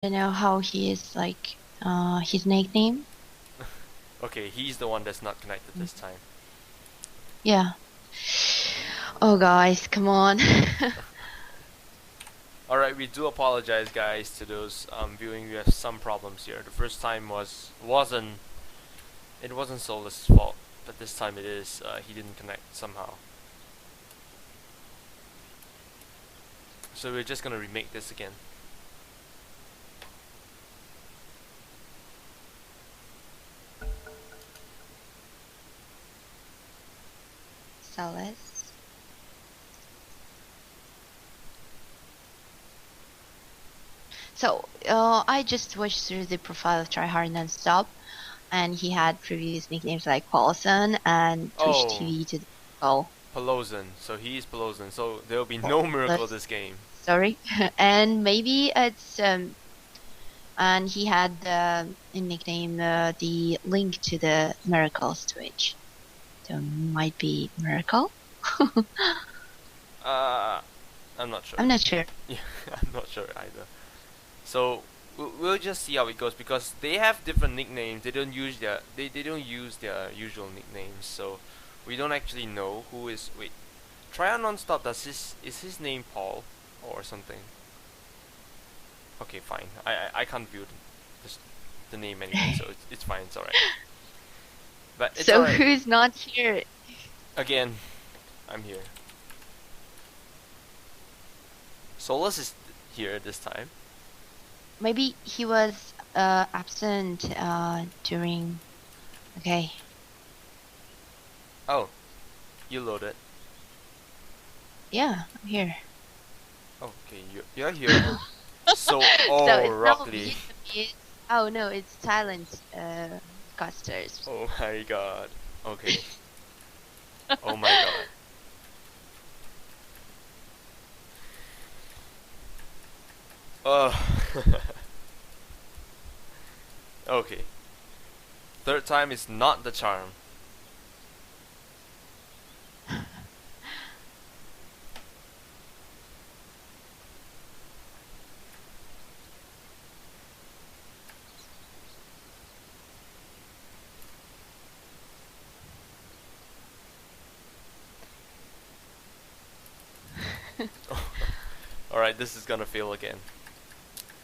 don't know how he is like his nickname. Okay, he's the one that's not connected this time. Yeah. Oh guys, come on. Alright, we do apologize, guys, to those viewing. We have some problems here. The first time wasn't Solus' fault, but this time it is. He didn't connect somehow. So we're just gonna remake this again. Salas. So I just watched through the profile of Tryhard Nonstop, and he had previous nicknames like Paulson and Twitch Oh, TV to the goal. Pelozan. So he's Pelozan. So there'll be no miracle this game. Sorry, and maybe it's and he had the nickname the link to the Miracles Twitch. So might be Miracle. Uh, I'm not sure. I'm not sure. Yeah, I'm not sure either. So we'll just see how it goes because they have different nicknames. They don't use their usual nicknames. So we don't actually know who is. Wait, try on nonstop. Is his name Paul or something? Okay, fine. I can't view the name anyway, so it's fine. It's alright. But it's So alright. who's not here? Again, I'm here. Solus is here this time. Maybe he was absent during. Okay. Oh, you loaded. Yeah, I'm here. Okay, you're here. So, So oh, it's Rock not Lee. Vietnamese. Oh no, it's Thailand casters. Oh my god. Okay. Oh my god. Okay. Third time is not the charm. Alright, this is gonna fail again.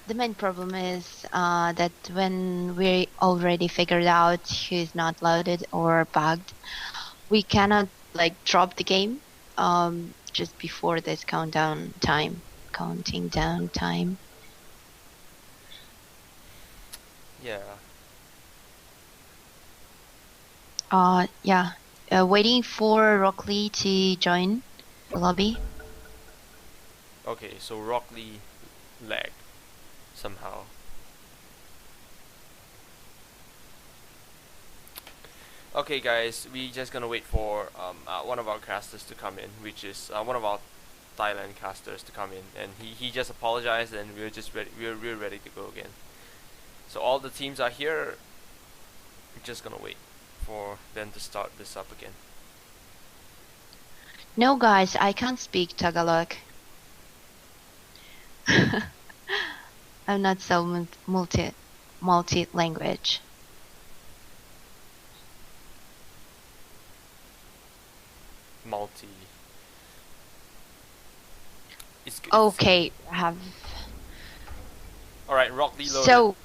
The main problem is that when we already figured out who's not loaded or bugged, we cannot like drop the game just before this counting down time. Yeah. Yeah. Waiting for Rock Lee to join the lobby. Okay, so Rock Lee lagged somehow. Okay, guys, we just gonna wait for one of our casters to come in, which is one of our Thailand casters to come in, and he just apologized, and we're just ready. We're ready to go again. So all the teams are here. We're just gonna wait for them to start this up again. No, guys, I can't speak Tagalog. I'm not so multi language. Multi. It's good. Okay, have All right, Rock Lee loaded. so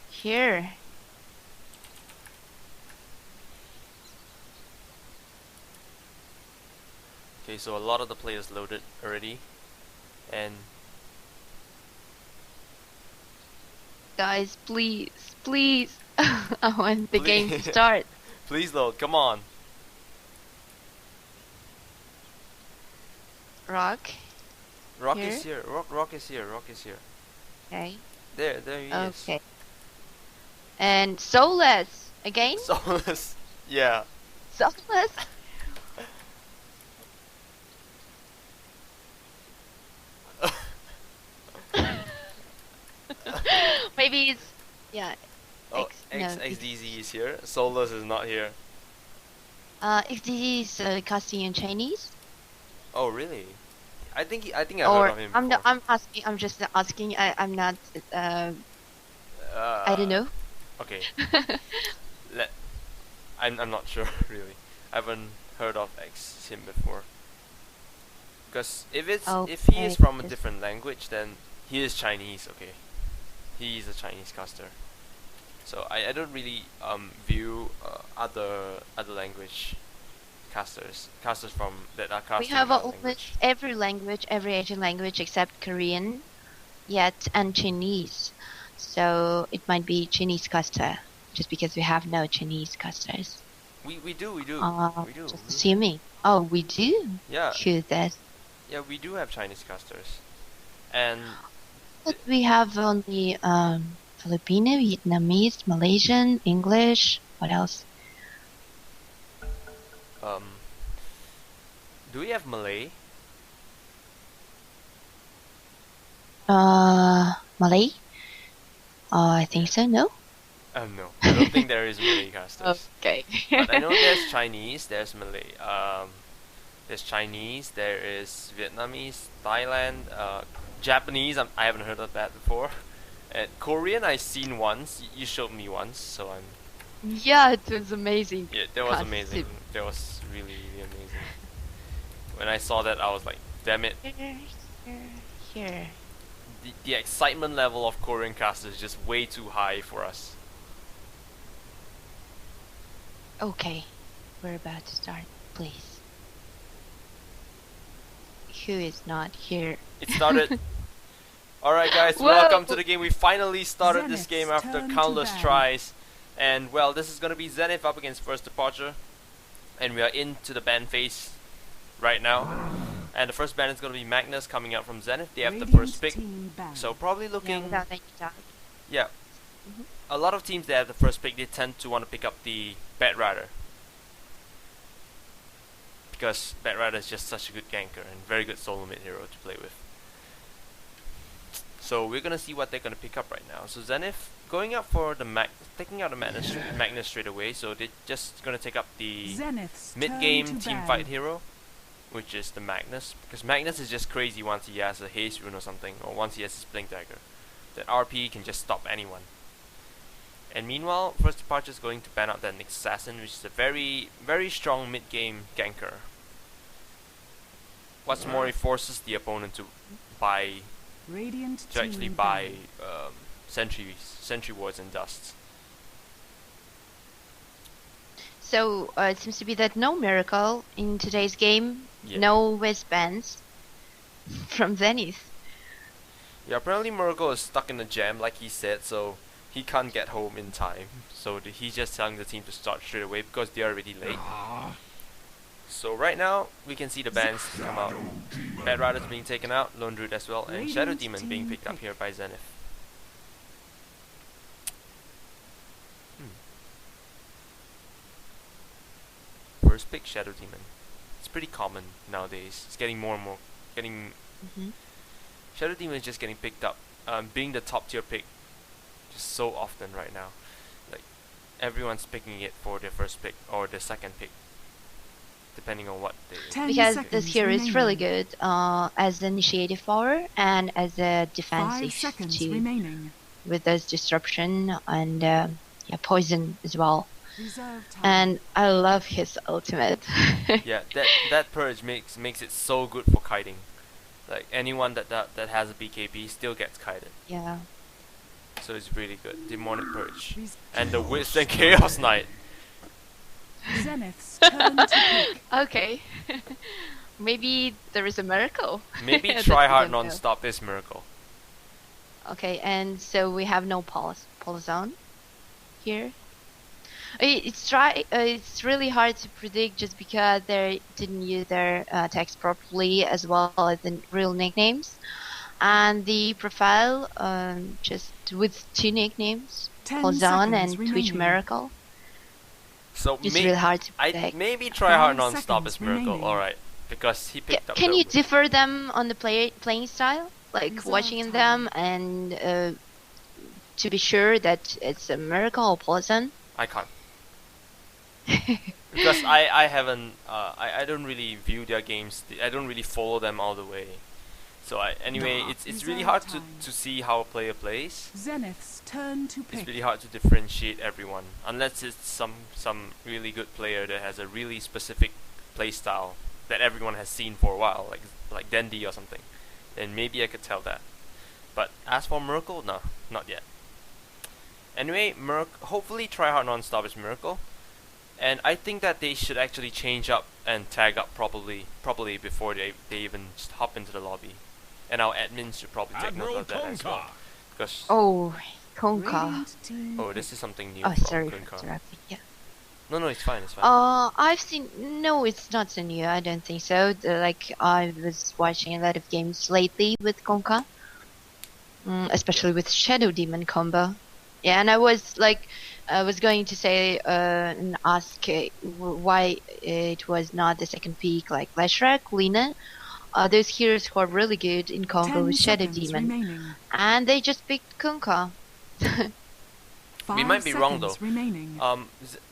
here. Okay, so a lot of the players loaded already, and Guys, please, please. I want the game to please, start. please load. Come on. Rock. Rock Here? is here. Rock is here. Rock is here. Okay. There he is. Okay. And Soulless again? Solus. Yeah. Soulless? Maybe it's yeah. Oh, No, XDZ is here. Solus is not here. XDD is casting in Chinese. Oh, really? I think I heard Or of him I'm before. not, I'm asking. I'm just asking. I'm not. I don't Uh, know. okay. Let I'm not sure really. I haven't heard of X him before. Because if he is Okay. from a Just different language, then he is Chinese. Okay, he is a Chinese caster. So I don't really view other language casters from that are we casting have another almost language. every language, every Asian language except Korean, yet and Chinese. So it might be Chinese caster, just because we have no Chinese casters. We do. Just assuming. Oh, we do. Yeah, Who's that? yeah, we do have Chinese casters, and But we have only Filipino, Vietnamese, Malaysian, English. What else? um, do we have Malay? Malay? I think so. No. No, I don't think there is Malay casters. Okay. But I know there's Chinese, there's Malay, there's Chinese, there is Vietnamese, Thailand, Japanese. I haven't heard of that before. And Korean I've seen once. You showed me once, so I'm. Yeah, it was amazing. Yeah, that was amazing. That was really, really amazing. When I saw that, I was like, damn it. Here. The excitement level of Korean casters is just way too high for us. Okay, we're about to start. Please. Who is not here? It started. Alright guys, Whoa! welcome to the game. We finally started this Zenith's game after turn to countless ban. tries. And well, this is gonna be Zenith up against First Departure. And we are into the ban phase right now. And the first ban is gonna be Magnus coming out from Zenith. They have the first pick. So probably Yeah, looking. without any doubt. Yeah. Mhm. A lot of teams that have the first pick, they tend to want to pick up the Bat Rider. Because Bat Rider is just such a good ganker and very good solo mid hero to play with. So we're gonna see what they're gonna pick up right now. So Zenith going up for the taking out the Magnus straight away. So they're just gonna take up the Zenith's mid-game turn to team ban. fight hero, which is the Magnus. Because Magnus is just crazy once he has a haste rune or something, or once he has his blink dagger. That RP can just stop anyone. And meanwhile, First Departure is going to ban out that Nyx Assassin, which is a very, very strong mid-game ganker. What's more, it forces the opponent to buy, Radiant to actually team buy ban. sentry wards and dusts. So it seems to be that no miracle in today's game. Yeah. No wristbands from Zenith. Yeah, apparently Miracle is stuck in a jam, like he said, so he can't get home in time. So he's just telling the team to start straight away because they're already late. So right now, we can see the bans come out. Bad Rider's being taken out, Lone Druid as well, and Shadow Radiant Demon being team picked up pick. here by Zenith. First pick, Shadow Demon. It's pretty common nowadays. It's getting more and more. Mhm. Shadow Demon is just getting picked up. Being the top tier pick just so often right now. Like, everyone's picking it for their first pick or their second pick. Depending on what they... 10 Because seconds this hero is really remaining. good as the initiative power and as a 5 defensive seconds too, remaining. with those disruption and yeah, poison as well. Reserve time. And I love his ultimate. Yeah, that purge makes it so good for kiting. Like, anyone that has a BKB still gets kited. Yeah. So it's really good. Demonic Purge. Res- And the Wisp and Chaos Knight. Zenith's turn to pick. Okay. Maybe there is a miracle. Maybe That try we hard don't know. non-stop is Miracle. Okay, and so we have no Polizone here. It's really hard to predict just because they didn't use their text properly as well as the real nicknames, and the profile just with 2 nicknames, 10 Polizone seconds and Twitch remaining. Miracle. So It's really hard to I predict. maybe try hard 5 non-stop seconds is Miracle. remaining. Alright, because he picked up. Can the you Wisp. differ them on the playing style, like Reserve watching time. them and to be sure that it's a Miracle or Polizone? I can't. Because I haven't I don't really view their games. I don't really follow them all the way. So anyway, it's really hard to see how a player plays. Zenith's turn to pick. It's really hard to differentiate everyone unless it's some really good player that has a really specific play style that everyone has seen for a while, like Dendy or something. Then maybe I could tell that. But as for Miracle, no, not yet. Anyway, hopefully tryhard non-stop is Miracle, and I think that they should actually change up and tag up properly before they even just hop into the lobby. And our admins should probably take note of that as well. Because Oh, Konka. Radiant team oh, this is something new Oh, from sorry for Kunka. interrupting. Yeah. No, it's fine, it's fine. I've seen. No, it's not so new. I don't think so. Like I was watching a lot of games lately with Konka, especially with Shadow Demon combo. Yeah, and I was going to say and ask why it was not the second pick like Leshrac, Lina. Those heroes who are really good in combo 10 with Shadow seconds Demon, remaining. and they just picked Konka. We might be wrong though. Remaining.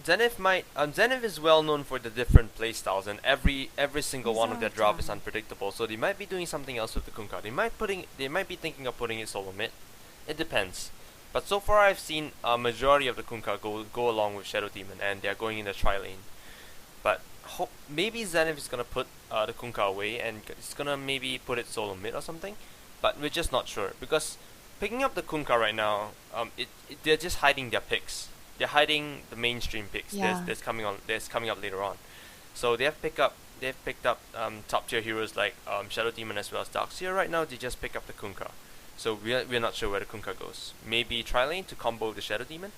Zenith is well known for the different playstyles, and every single one of their drop is unpredictable. So they might be doing something else with the Kunkka. They might be thinking of putting it solo mid. It depends. But so far I've seen a majority of the Kunkka go along with Shadow Demon, and they're going in the tri lane. But maybe Zenith is gonna put the Kunkka away, and it's gonna maybe put it solo mid or something. But we're just not sure, because picking up the Kunkka right now, they're just hiding their picks. They're hiding the mainstream picks. Yeah. There's coming up later on. So they've picked up top tier heroes like Shadow Demon as well as Darkseer. Right now they just pick up the Kunkka. So we're not sure where the Kunkka goes. Maybe tri lane to combo the Shadow Demon.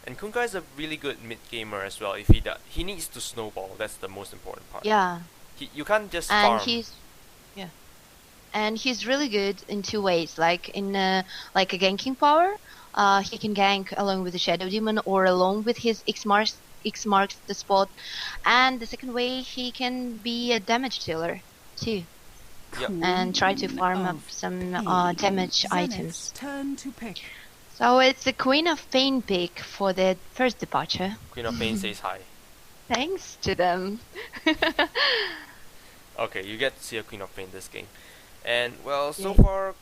And Kunkka is a really good mid gamer as well. If he needs to snowball. That's the most important part. Yeah, You can't just and farm. And he's really good in two ways. Like in like a ganking power, he can gank along with the Shadow Demon or along with his X marks the spot. And the second way, he can be a damage dealer too, Yep. and try to farm up Of some pain. damage Zenith's items. turn to pick. So it's the Queen of Pain pick for the first departure. Queen of Pain says hi. Thanks to them. Okay, you get to see a Queen of Pain this game. And well, so Yay. far,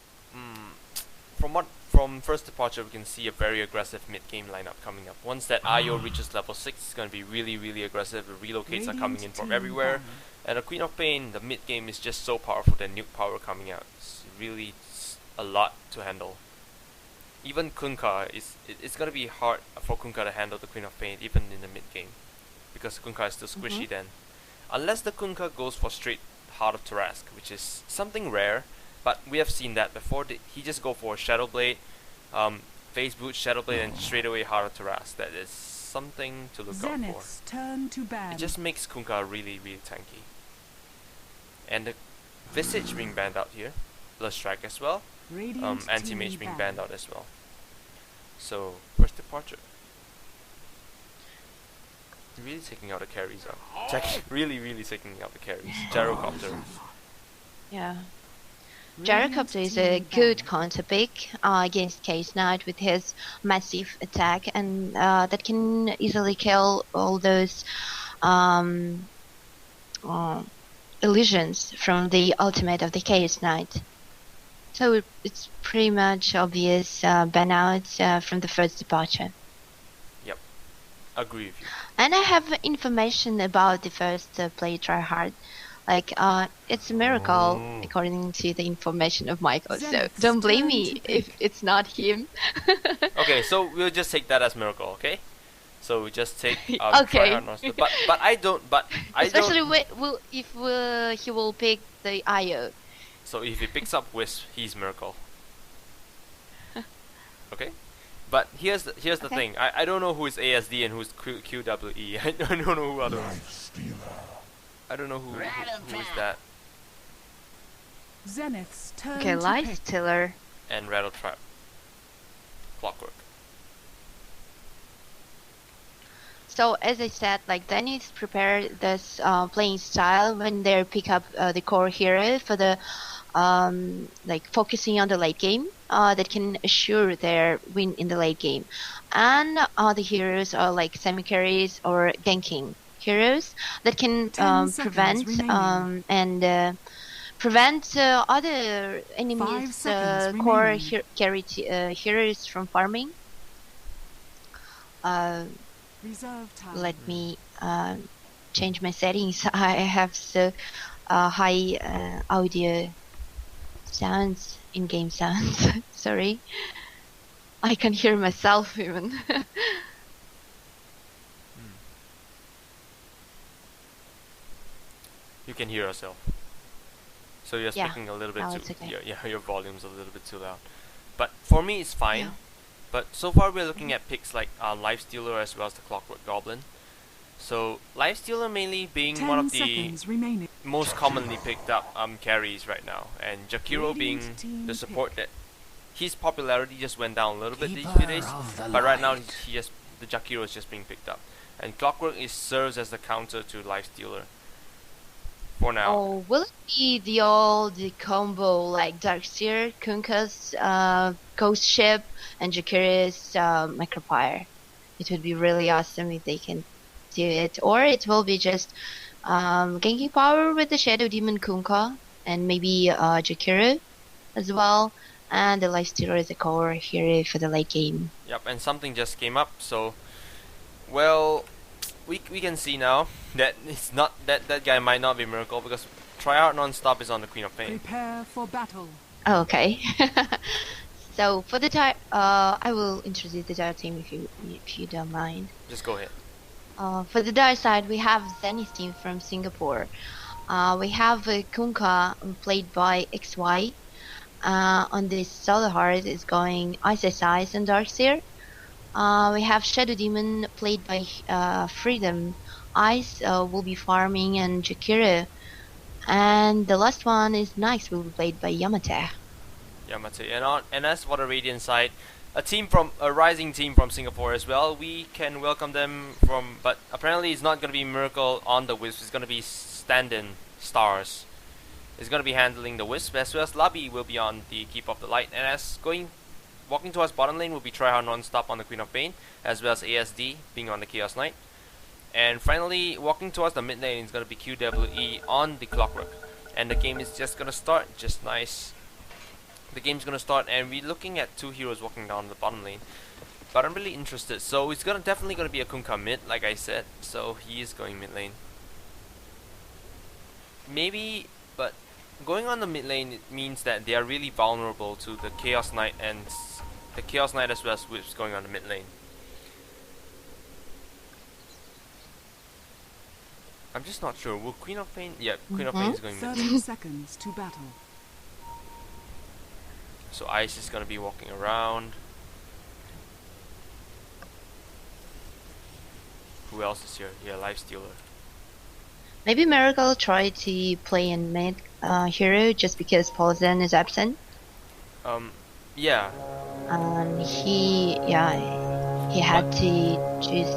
from first departure, we can see a very aggressive mid-game lineup coming up. Once that IO reaches level 6, it's going to be really, really aggressive. The relocates are coming in from everywhere. And the Queen of Pain, the mid-game is just so powerful, the nuke power coming out. It's really a lot to handle. Even Kunkka, it's going to be hard for Kunkka to handle the Queen of Pain, even in the mid-game. Because Kunkka is still squishy then. Unless the Kunkka goes for straight Heart of Tarrasque, which is something rare, but we have seen that before. He just go for Shadow Blade, Phase Boot, Shadow Blade, and straight away Heart of Tarrasque. That is something to look out Zenith's turn to for. ban. It just makes Kunkka really, really tanky. And the Visage being banned out here, plus Strike as well, Radiant Anti-Mage team being ban. banned out as well. So, first departure. Really taking out the carries really, really taking out the carries. Gyrocopter. Yeah. Radiant Gyrocopter is a team good ban. counter pick against Case Knight with his massive attack, and that can easily kill all those illusions from the ultimate of the Case Knight. So it's pretty much obvious ban out from the first departure. Yep. Agree with you. And I have information about the first play tryhard. Like, it's a miracle according to the information of Michael. So Zenith's don't blame turn me to if pick. it's not him. Okay, so we'll just take that as miracle, okay? So we just take Okay. tryhard non-stop. But I don't. Especially if he will pick the IO. So if he picks up Wisp, he's miracle. Okay. But here's the Okay. thing. I don't know who is ASD and who's QWE. I don't know who others. I don't know who is that. Zenith's turn Okay, to Light pick. Stealer. And Rattle Trap. Clockwork. So as I said, like they need to prepare this playing style when they pick up the core hero for the like focusing on the late game that can assure their win in the late game. And the heroes are like semi carries or ganking heroes that can 10 seconds prevent remaining. and prevent other 5 enemies seconds core remaining. heroes from farming. Reserve time. Let me change my settings. I have so high audio sounds, in-game sounds. Sorry, I can hear myself even. You can hear yourself. So you're Yeah, speaking a little bit now too. it's okay. Your volume's a little bit too loud. But for me, it's fine. Yeah. But so far, we're looking at picks like Lifestealer as well as the Clockwork Goblin. So Lifestealer mainly being 10 one of the seconds remaining. most commonly picked up carries right now, and Jakiro being Radiant team the support that his popularity just went down a little bit these Keeper few days. of the But right now, light. the Jakiro is just being picked up, and Clockwork serves as the counter to Lifestealer. For now. Oh, will it be the old combo like Darkseer, Kunka's Ghost Ship, and Jakira's Micropire? It would be really awesome if they can do it. Or it will be just Genki Power with the Shadow Demon Kunka, and maybe Jakira as well, and the Lifestealer as a core hero for the late game. Yep, and something just came up, so well, we can see now that it's not that guy might not be Miracle, because Try Out Non-Stop is on the Queen of Pain. Prepare for battle. Okay. So for the I will introduce the Dire team if you don't mind. Just go ahead. For the Dire side, we have Zenith team from Singapore. We have Kunka played by XY. On this solo hard is going Ice and Darkseer. We have Shadow Demon played by Freedom. Ice will be farming and Jakira. And the last one is Nyx, will be played by Yamate. Yamate. And as for the Radiant side, a rising team from Singapore as well. We can welcome them from, but apparently it's not going to be Miracle on the Wisp. It's going to be stand-in Stars. It's going to be handling the Wisp, as well as Labi will be on the Keep of the Light. And walking towards bottom lane will be Tryhard Non-Stop on the Queen of Pain, as well as ASD being on the Chaos Knight. And finally, walking towards the mid lane is going to be QWE on the Clockwork. And the game is just going to start, just nice. The game's going to start, and we're looking at two heroes walking down the bottom lane. But I'm really interested, so it's definitely going to be a Kunkka mid, like I said. So he is going mid lane. Maybe, but going on the mid lane, it means that they are really vulnerable to the Chaos Knight and the Chaos Knight as well as Whips going on the mid lane. I'm just not sure. Will Queen of Pain? Yeah, Queen of Pain is going mid 30 lane. seconds to battle. So Ice is going to be walking around. Who else is here? Yeah, Lifestealer. Maybe Miracle tried to play in mid hero just because Paulsen is absent. Yeah. He had to choose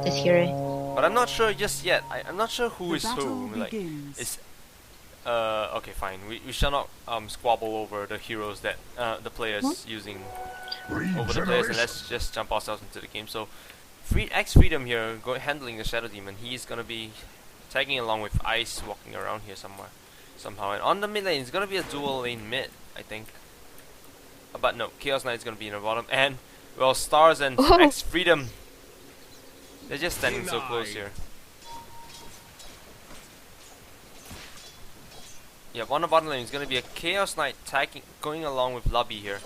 this hero. But I'm not sure just yet. I'm not sure who The is battle who. Like, begins. it's okay, fine. We shall not squabble over the heroes that the players using over the players, and let's just jump ourselves into the game. So, Freedom here, handling the Shadow Demon. He's gonna be tagging along with Ice, walking around here somehow. And on the mid lane, it's gonna be a dual lane mid, I think. But no, Chaos Knight is gonna be in the bottom, and well, Stars and X Freedom. They're just standing so close here. Yeah, on the bottom lane is going to be a Chaos Knight going along with Lubby here.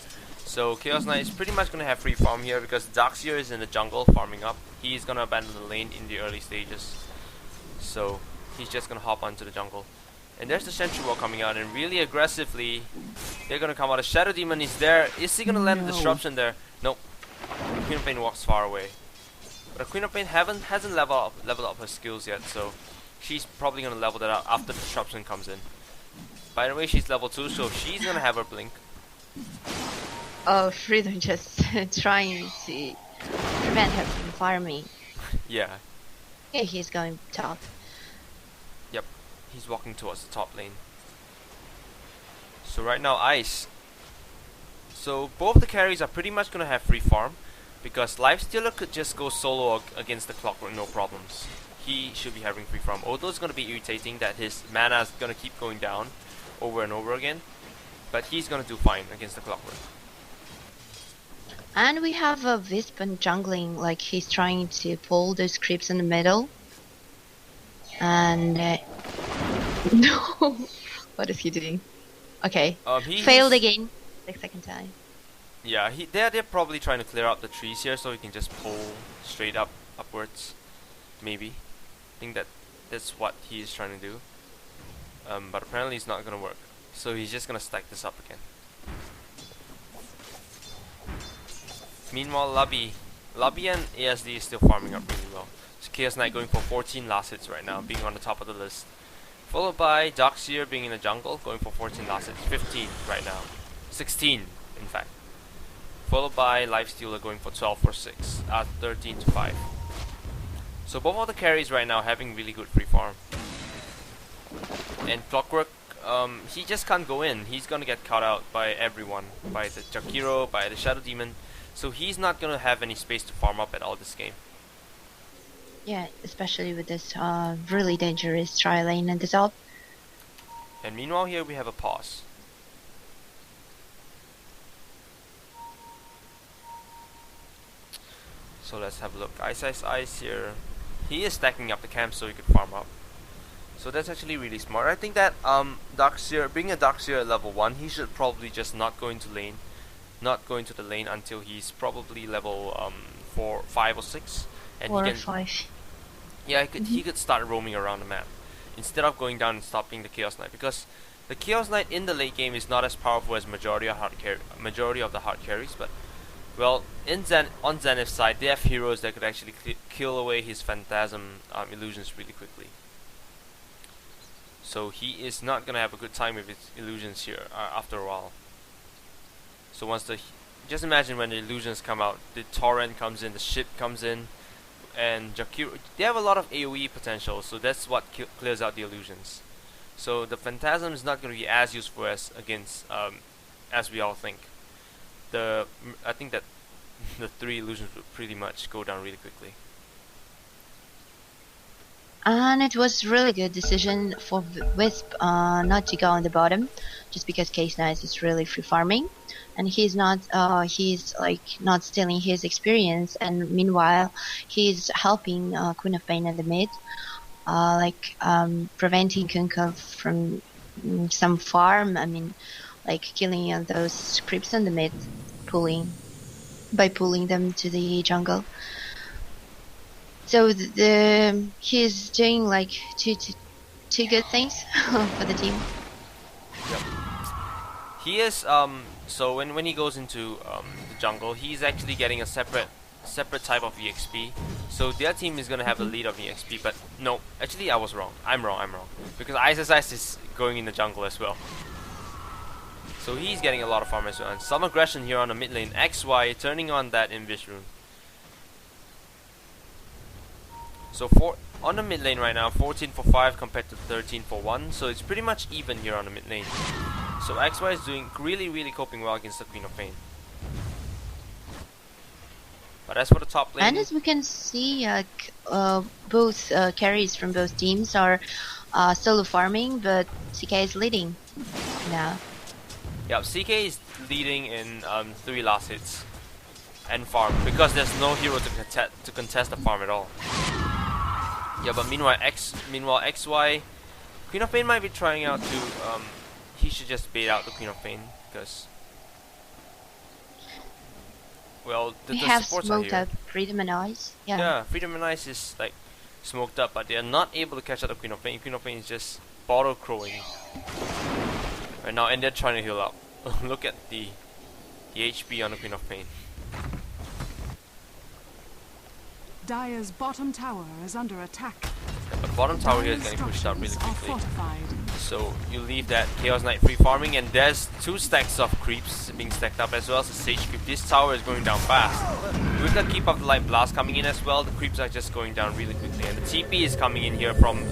So Chaos Knight is pretty much going to have free farm here because Darkseer is in the jungle farming up. He's going to abandon the lane in the early stages. So he's just going to hop onto the jungle. And there's the Sentry Wall coming out, and really aggressively they're going to come out. A Shadow Demon is there. Is he going to land a disruption there? Nope. Queen of Pain walks far away. But the Queen of Pain hasn't leveled up her skills yet, so she's probably going to level that out after the disruption comes in. By the way, she's level 2, so she's going to have her blink. Oh, Freedom just trying to prevent her from farming. Yeah. Okay, he's going top. Yep. He's walking towards the top lane. So right now, Ice. So both the carries are pretty much going to have free farm, because Lifestealer could just go solo against the Clockwork, no problems. He should be having free farm. Although it's going to be irritating that his mana is going to keep going down over and over again. But he's gonna do fine against the Clockwork. And we have a Wisp and jungling, like he's trying to pull those creeps in the middle. And no, what is he doing? Okay, failed again, the second time. Yeah, they're probably trying to clear out the trees here so he can just pull straight upwards. Maybe. I think that's what he's trying to do. But apparently it's not gonna work. So he's just gonna stack this up again. Meanwhile, Lobby and ASD is still farming up really well. So Chaos Knight going for 14 last hits right now, being on the top of the list. Followed by Darkseer being in the jungle, going for 14 last hits, 15 right now. 16, in fact. Followed by Lifestealer going for 12 for 6 at 13 to 5. So both of the carries right now having really good free farm. And Clockwork, he just can't go in. He's gonna get caught out by everyone, by the Jakiro, by the Shadow Demon. So he's not gonna have any space to farm up at all this game. Yeah, especially with this really dangerous tri lane and the top. And meanwhile here we have a pause. So let's have a look. Ice here. He is stacking up the camp so he could farm up. So that's actually really smart. I think that Darkseer, being a Darkseer at level 1, he should probably just not go into lane. Not go into the lane until he's probably level 4, 5 or 6. And 4 he or can, 5. Yeah, he could start roaming around the map instead of going down and stopping the Chaos Knight, because the Chaos Knight in the late game is not as powerful as majority of the hard carries, but well, on Zenith's side, they have heroes that could actually kill away his Phantasm illusions really quickly. So he is not gonna have a good time with his illusions here after a while. So just imagine when the illusions come out, the torrent comes in, the ship comes in, and Jakiro, they have a lot of AoE potential, so that's what clears out the illusions. So the Phantasm is not going to be as useful as against as we all think. I think that the 3 illusions would pretty much go down really quickly. And it was really good decision for Wisp not to go on the bottom, just because Case Knight is really free farming, and he's like not stealing his experience, and meanwhile he's helping Queen of Pain in the mid, preventing Kunkka from some farm. I mean, like killing those creeps in the mid, by pulling them to the jungle. So he's doing like two good things for the team. Yep. He is so when he goes into the jungle, he's actually getting a separate type of EXP. So their team is gonna have the lead of EXP, but no, actually I was wrong. I'm wrong. Because Ice is going in the jungle as well. So he's getting a lot of farm as well. And some aggression here on the mid lane. XY turning on that Invis rune. So on the mid lane right now, 14 for 5 compared to 13 for 1. So it's pretty much even here on the mid lane. So XY is doing really coping well against the Queen of Pain. But as for the top lane, and as we can see, both carries from both teams are solo farming, but CK is leading now. Yeah, CK is leading in 3 last hits and farm, because there's no hero to contest the farm at all. Yeah, but meanwhile XY, Queen of Pain might be trying out to he should just bait out the Queen of Pain, because well, the supports are here. Smoked up Freedom and Ice. Yeah, Freedom and Ice is like smoked up, but they are not able to catch out the Queen of Pain. Queen of Pain is just bottle crowing right now, and they're trying to heal up. Look at the HP on the Queen of Pain. Dire's bottom tower is under attack. But the bottom tower here is getting pushed out really quickly. So you leave that Chaos Knight free farming, and there's 2 stacks of creeps being stacked up as well as a Sage creep. This tower is going down fast. With the Keep of the Light Blast coming in as well, the creeps are just going down really quickly. And the TP is coming in here from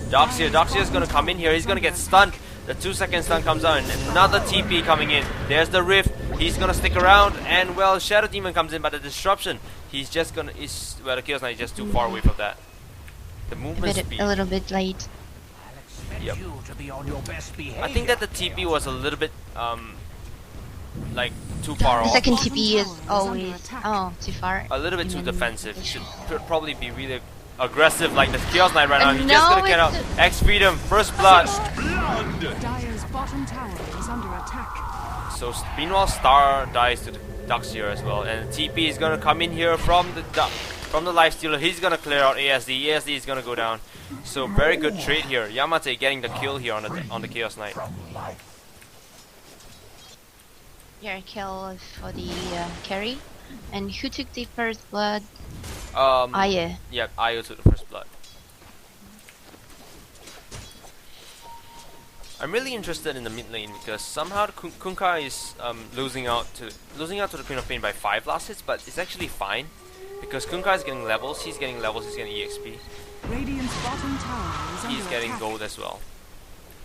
Darkseer. Darkseer is going to come in here. He's going to get stunned. The 2-second stun comes out, and another TP coming in. There's the Rift. He's going to stick around, and well, Shadow Demon comes in, but the disruption, he's just going to, the Chaos Knight is just too far away from that. The movement speed. A little bit late. Yep. you to be on your best behavior. I think that the TP was a little bit like too far The off. second Bottom TP is tower is always under attack. too far. A little bit You too mean defensive. He this- should probably be really aggressive like the Chaos Knight right now. He's No, just gonna get out. it's X Freedom, first blood. Dire's bottom tower is under attack. So meanwhile, Star dies to the Darkseer as well, and TP is gonna come in here from the Lifestealer. He's gonna clear out ASD. ASD is gonna go down. So very good trade here. Yamate getting the kill here on the Chaos Knight. Your kill for the carry. And who took the first blood? Yeah, Io took the first blood. I'm really interested in the mid lane because somehow the Kunkka is losing out to the Queen of Pain by 5 last hits, but it's actually fine because Kunkka is getting levels, he's getting EXP, Radiant's bottom tower is under he's getting attack. gold as well.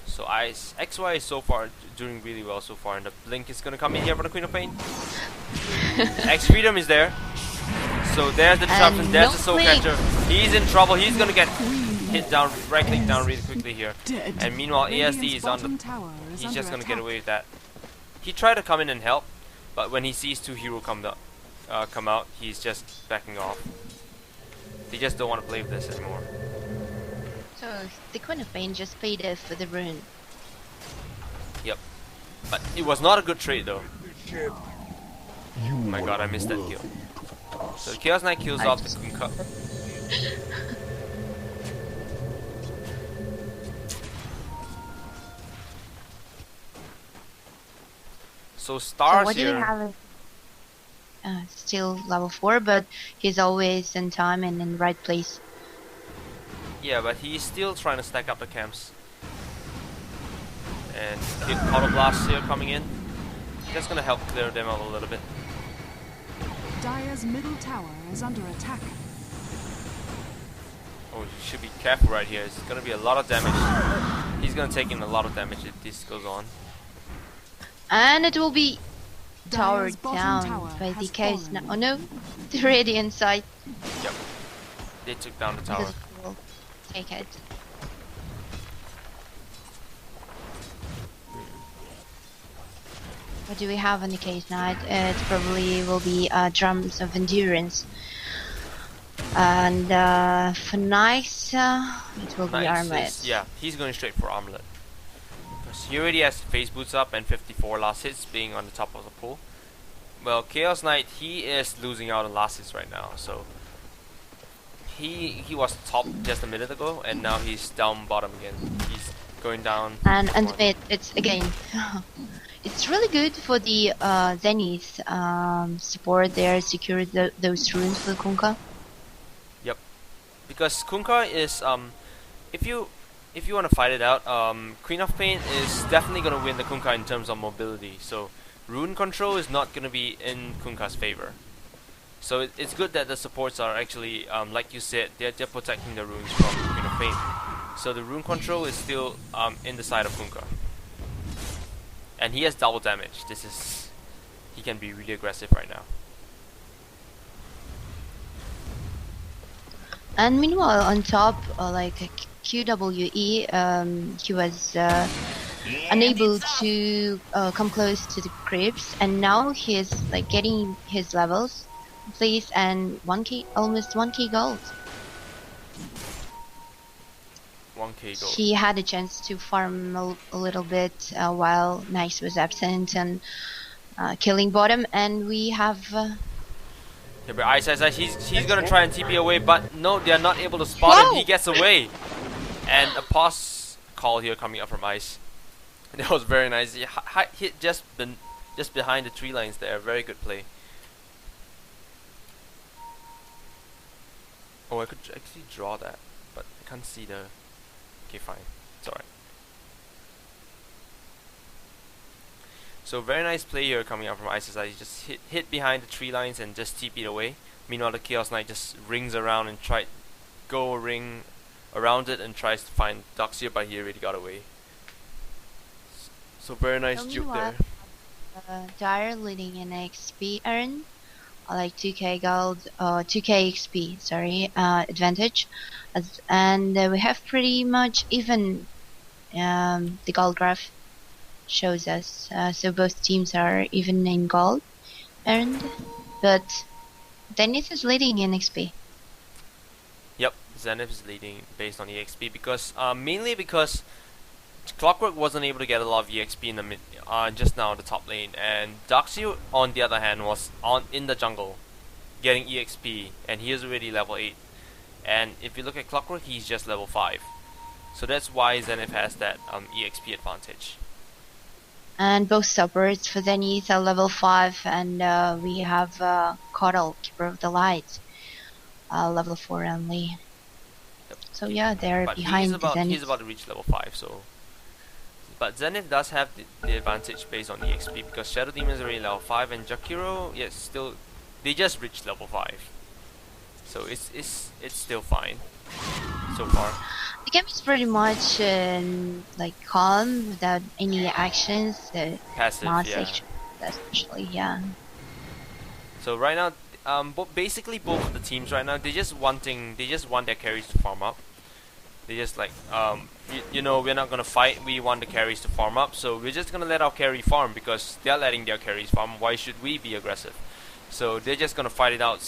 So XY is so far doing really well so far, and the Blink is gonna come in here for the Queen of Pain. X Freedom is there. So there's the disruption, there's the Soul Blink. Catcher. He's in trouble, he's gonna get hit down, right click down really quickly here. Dead. And meanwhile ASD Radiant's is on the bottom tower is he's under just gonna get attack. away with that. He tried to come in and help, but when he sees 2 heroes come out, he's just backing off. They just don't want to play with this anymore. So the Queen of Pain just paid us for the rune. Yep. But it was not a good trade though. Oh my god, I missed that kill. So Chaos Knight kills off the Kunkka. So So Stars what do we here. have? Still level 4, but he's always in time and in the right place. Yeah, but he's still trying to stack up the camps. And Auto Blast here coming in. That's gonna help clear them out a little bit. Dire's middle tower is under attack. Oh, you should be careful right here. It's gonna be a lot of damage. He's gonna take in a lot of damage if this goes on. And it will be towered Dire's bottom down tower by the has case now. fallen. Oh no, the Radiant side. Yep. They took down the tower. Because we'll take it. What do we have on the case now? It probably will be drums of endurance. And for Nice, it will be Nice armlet. is- yeah, he's going straight for Armlet. Because he already has Phase Boots up and 54 last hits being on the top of the pool. Well, Chaos Knight, he is losing out on last hits right now, so he was top just a minute ago, and now he's down bottom again. He's going down. And one. mid, it's again, it's really good for the Zenith support there, secure those runes for Kunkka. Because Kunkka is if you want to fight it out, Queen of Pain is definitely gonna win the Kunkka in terms of mobility. So rune control is not gonna be in Kunkka's favor. So it's good that the supports are actually like you said, they're protecting the runes from Queen of Pain. So the rune control is still in the side of Kunkka. And he has double damage. He can be really aggressive right now. And meanwhile, on top, like QWE, he was unable to come close to the creeps, and now he's like getting his levels, please, and 1k, almost 1k gold. 1k gold. He had a chance to farm a little bit while Nice was absent and killing bottom, and we have. Yeah, but Ice, he's gonna try and TP away, but no, they are not able to spot him. Whoa! He gets away, and a pause call here coming up from Ice. That was very nice. He hit just behind the tree lines there. Very good play. Oh, I could actually draw that, but I can't see the. Okay, fine. It's alright. So very nice play here coming out from ISSI. He just hit behind the tree lines and just TP'd away. Meanwhile, the Chaos Knight just rings around and go ring around it and tries to find Darkseer, but he already got away. So very nice juke there. Dire leading in XP earn, like 2k gold, 2k XP, sorry, advantage, and we have pretty much even The gold graph shows us. So both teams are even in gold earned, but Zenith is leading in XP. Yep, Zenith is leading based on EXP because mainly because Clockwork wasn't able to get a lot of EXP in the mid, just now in the top lane, and Darkseer on the other hand was in the jungle, getting EXP, and he is already level 8. And if you look at Clockwork, he's just level 5. So that's why Zenith has that EXP advantage. And both supports for Zenith are level 5, and we have Coddle, Keeper of the Light, level 4 only. Yep. So yeah, they're But behind Zenith. he's about to reach level 5, so... But Zenith does have the advantage based on EXP, because Shadow Demon is already level 5, and Jakiro, yes, still... They just reached level 5. So it's still fine, so far. The game is pretty much like calm, without any actions. Passive, not yeah. especially, yeah. So right now, basically both of the teams right now, they just want their carries to farm up. They just like, you know, we're not gonna fight. We want the carries to farm up, so we're just gonna let our carry farm because they're letting their carries farm. Why should we be aggressive? So they're just gonna fight it out,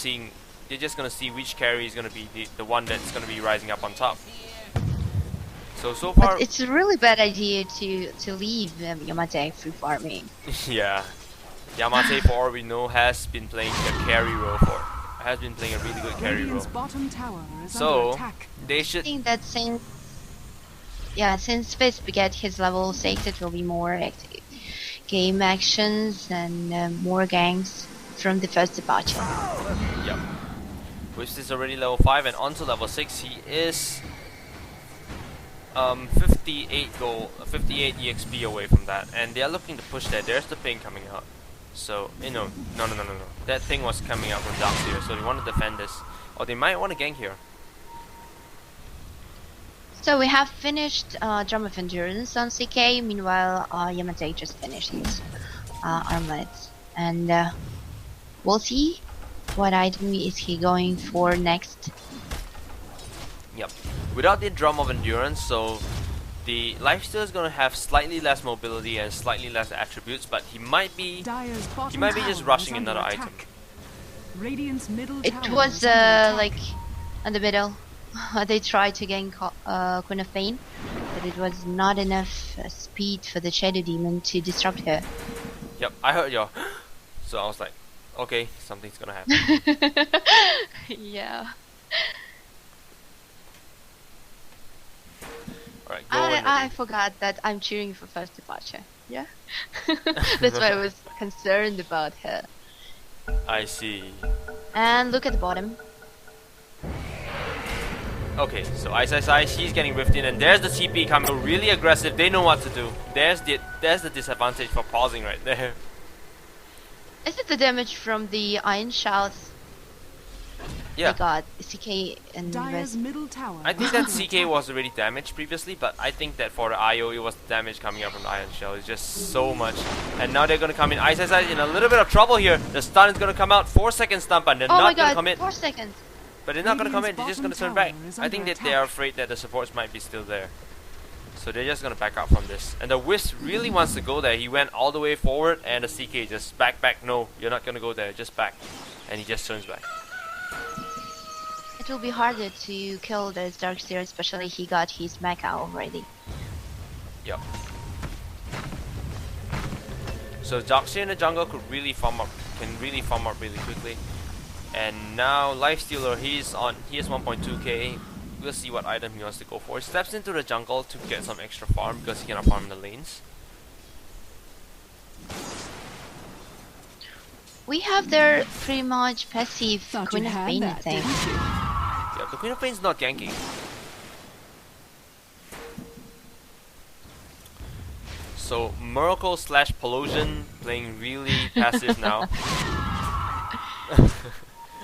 they're just gonna see which carry is gonna be the one that's gonna be rising up on top. So far, But it's a really bad idea to leave Yamate free farming. yeah. Yamate, for all we know, has been playing the carry role has been playing a really good carry role. Radiant's bottom tower is So under attack. they I should. think that since Fizz get his level 6, it will be more active game actions and more ganks from the first departure. Yep. Which is already level 5 and onto level 6. He is 58 EXP away from that, and they are looking to push that. There's the ping coming out. So no. That thing was coming out from Darkseer, so they want to defend this, or they might want to gank here. So we have finished Drum of Endurance on CK. Meanwhile, Yamate just finished his armlet, and we'll see what item is he going for next. Yep. Without the Drum of Endurance, so the lifesteal is gonna have slightly less mobility and slightly less attributes, but he might be just rushing another item. Radiant's middle It tower was is under attack. like in the middle. They tried to gain Queen of Pain, but it was not enough speed for the Shadow Demon to disrupt her. Yep, I heard your so I was like, okay, something's gonna happen. Yeah. Alright, go in. I forgot that I'm cheering for first departure. Yeah. That's why I was concerned about her. I see. And look at the bottom. Okay, so Ice, she's getting rifted in, and there's the TP coming. Really aggressive. They know what to do. There's the disadvantage for pausing right there. Is it the damage from the Iron Shouts? Yeah. They got CK and Dire's West. middle tower. I think is that under CK attack. was already damaged previously, but I think that for the IO it was the damage coming up from the Iron Shell. It's just so much. And now they're gonna come in. Ice in a little bit of trouble here. The stun is gonna come out. 4-second stun, but they're Oh my not gonna god, come in. 4 seconds. But they're not gonna come in, they're just gonna Radiant's turn back. bottom tower is I think under that they are attack. afraid that the supports might be still there. So they're just gonna back out from this. And the Wisp really wants to go there. He went all the way forward, and the CK just back. No, you're not gonna go there, just back. And he just turns back. It will be harder to kill this Darkseer, especially he got his mecha already. Yep. So Darkseer in the jungle can really farm up really quickly. And now Lifestealer, he is 1.2k. We'll see what item he wants to go for. He steps into the jungle to get some extra farm because he cannot farm in the lanes. We have their pretty much passive Thought Queen you of had Pain that, thing. didn't you? Yeah, the Queen of Pain's not ganking. So Miracle / Pollution playing really passive now.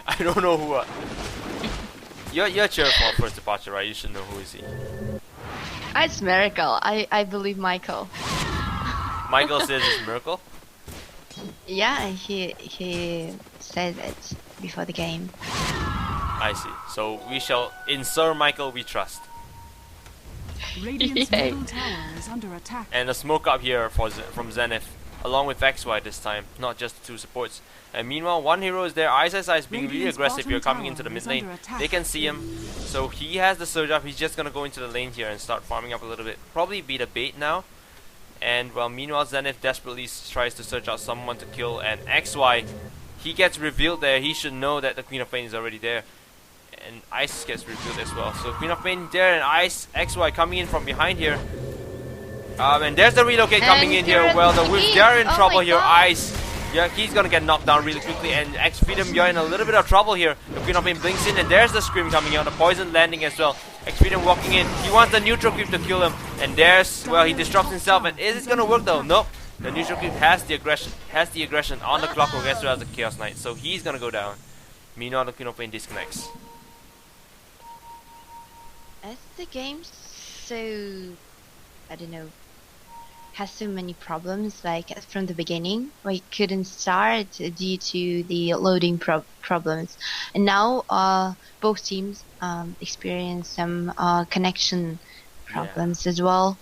I don't know who. You're cheering for first departure, right? You should know who is he. It's Miracle. I believe Michael. Michael says it's Miracle. Yeah, he said it before the game. I see. So we shall, in Sir Michael we trust. Radiant's Yay. middle tower is under attack. And a smoke up here from Zenith, along with XY this time, not just the two supports. And meanwhile, one hero is there. Ice is being really Radiant's aggressive here, bottom coming into the tower mid is lane. under attack. They can see him, so he has the surge up. He's just gonna go into the lane here and start farming up a little bit. Probably be the bait now. And well, meanwhile, Zenith desperately tries to search out someone to kill. And XY, he gets revealed there. He should know that the Queen of Pain is already there. And Ice gets revealed as well. So Queen of Pain there, and Ice XY coming in from behind here. And there's the relocate coming in here. Well, they're in trouble here. Ice, yeah, he's gonna get knocked down really quickly. And X-Freedom, you're in a little bit of trouble here. The Queen of Pain blinks in, and there's the scream coming out. The poison landing as well. X-Freedom walking in. He wants the neutral creep to kill him. And there's, well, he disrupts himself. And is it gonna work though? Nope. The neutral creep has the aggression on the Clockwork as well as the Chaos Knight. So he's gonna go down. Meanwhile, the Queen of Pain disconnects. As the game so, I don't know, has so many problems, like from the beginning, we couldn't start due to the loading problems. And now both teams experience some connection problems as well.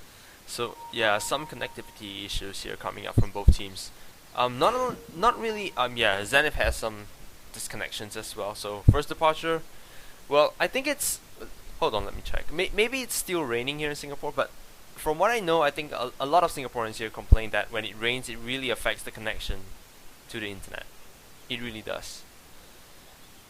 So yeah, some connectivity issues here coming up from both teams. Not really. Yeah, Zenith has some disconnections as well. So first departure. Well, I think it's. Hold on, let me check. Maybe it's still raining here in Singapore, but from what I know, I think a lot of Singaporeans here complain that when it rains, it really affects the connection to the internet. It really does.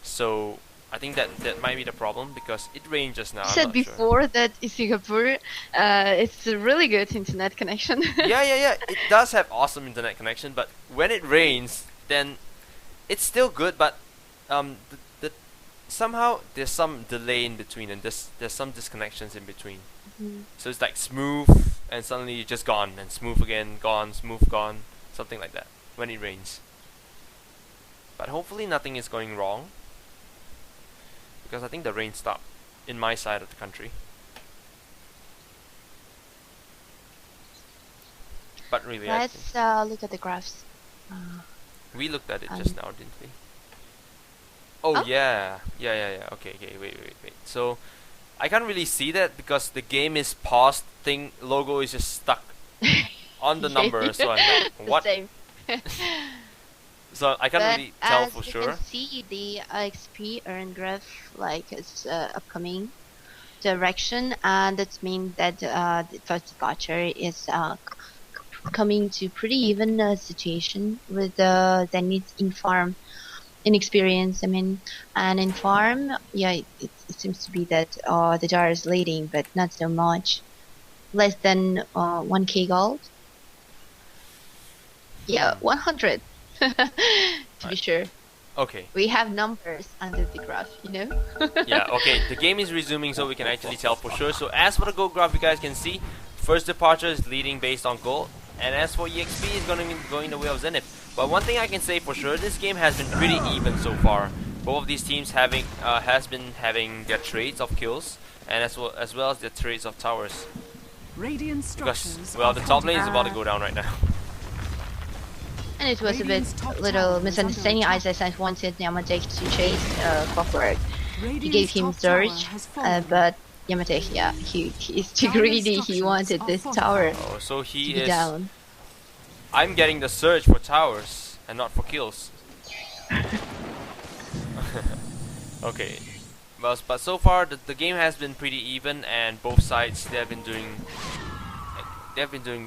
So I think that might be the problem because it rained just now. You said before that in Singapore, it's a really good internet connection. Yeah. It does have awesome internet connection, but when it rains, then it's still good. But somehow there's some delay in between, and there's some disconnections in between. So it's like smooth, and suddenly you're just gone, and smooth again, gone, smooth, gone, something like that when it rains. But hopefully nothing is going wrong, because I think the rain stopped in my side of the country. But really, Let's look at the graphs. we looked at it just now, didn't we? Oh, yeah. Okay, wait. So I can't really see that because the game is paused. Thing logo is just stuck on the number. So I'm like, what? Same. So I can't really tell for You sure. can see the XP earn graph, like it's upcoming direction, and that means that the first departure is coming to pretty even situation with Zenith in farm. In experience, I mean, and in farm, yeah, it seems to be that the jar is leading, but not so much. Less than 1k gold. Yeah, 100. To be sure. Okay. We have numbers under the graph, you know? Yeah, okay. The game is resuming, so we can actually tell for sure. So as for the gold graph, you guys can see, first departure is leading based on gold. And as for EXP, is going the way of Zenith. But one thing I can say for sure, this game has been pretty even so far. Both of these teams has been having their trades of kills, and as well as their trades of towers. Radiant structures Because well, the top lane is about to go down right now. And it was a bit little misunderstanding. Isaac wanted Yamatek to chase Clockwork. He gave him Surge, but Yamatek, yeah, he's too greedy. He wanted this tower Oh, so he to be is. down. I'm getting the surge for towers and not for kills. Okay. Well, but so far the game has been pretty even, and both sides they've been doing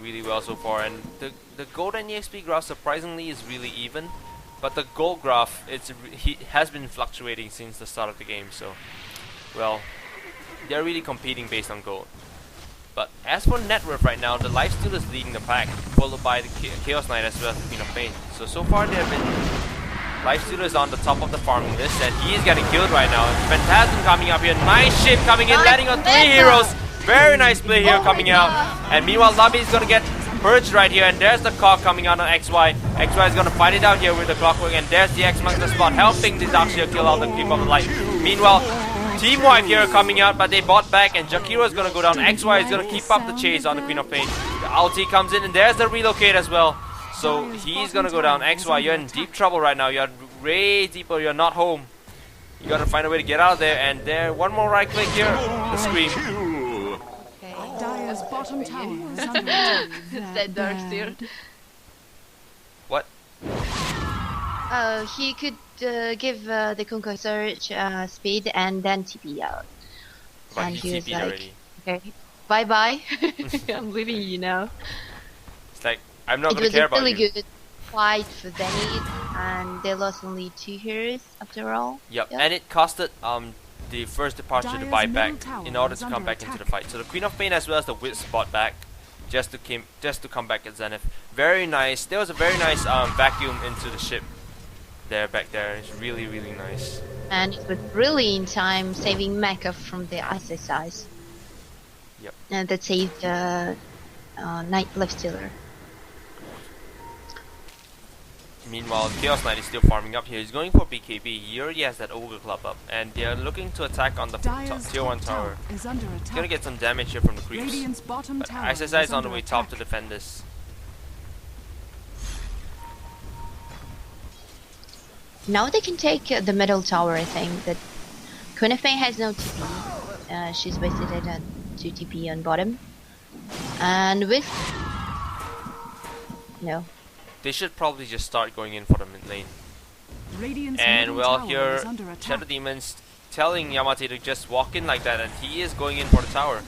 really well so far. And the gold and EXP graph surprisingly is really even, but the gold graph has been fluctuating since the start of the game. So, well, they're really competing based on gold. But as for net worth right now, the Lifesteal is leading the pack, followed by the Chaos Knight as well as the Queen of Pain. So far they have been. Lifesteal is on the top of the farming list, and he is getting killed right now. Phantasm coming up here, nice shift coming in, landing on 3 heroes. Very nice play here coming out. And meanwhile, Lobby is gonna get purged right here, and there's the Cog coming out on XY. XY is gonna fight it out here with the Clockwork, and there's the X-Master spot helping the Darkseer kill out the Keep of the Light. Meanwhile, Team Wipe here coming out, but they bought back, and Jakiro is gonna go down. XY is gonna keep up the chase on the Queen of Pain. The ulti comes in, and there's the relocate as well. So he's gonna go down. XY, you're in deep trouble right now. You're way deeper. You're not home. You gotta find a way to get out of there. And there, one more right click here. The scream. Okay. Dire's bottom tower is under attack. Said Darkseer. What? He could give the Kunkka Surge speed and then TP out. But And he he was TP'd like, already. okay, bye bye. I'm leaving you now. It's like, I'm not It gonna was care a about really you. good fight for Zenith, and they lost only 2 heroes after all. Yep, Yep. and it costed the first departure to Dire's buy middle back tower in order is to come under back into attack. the fight. So the Queen of Pain as well as the Wisp bought back just to come back at Zenith. Very nice. There was a very nice vacuum into the ship there back there. It's really really nice. And it was really in time saving Mecha from the ISS. Yep. And that saved Knight Lifestealer. Meanwhile, Chaos Knight is still farming up here. He's going for BKB. He already has that Ogre Club up, and they're looking to attack on the Dire's tier 1 top tower. is under He's attack. gonna get some damage here from the creeps. Radiant's bottom But tower ISSI is on the under way top to attack. defend this. Now they can take the middle tower, I think. That Queen of Pain has no TP. She's wasted it at 2 TP on bottom. And with... No. They should probably just start going in for the mid lane. Radiant's And middle well, tower here is under attack. Shadow Demon's telling Yamate to just walk in like that, and he is going in for the tower.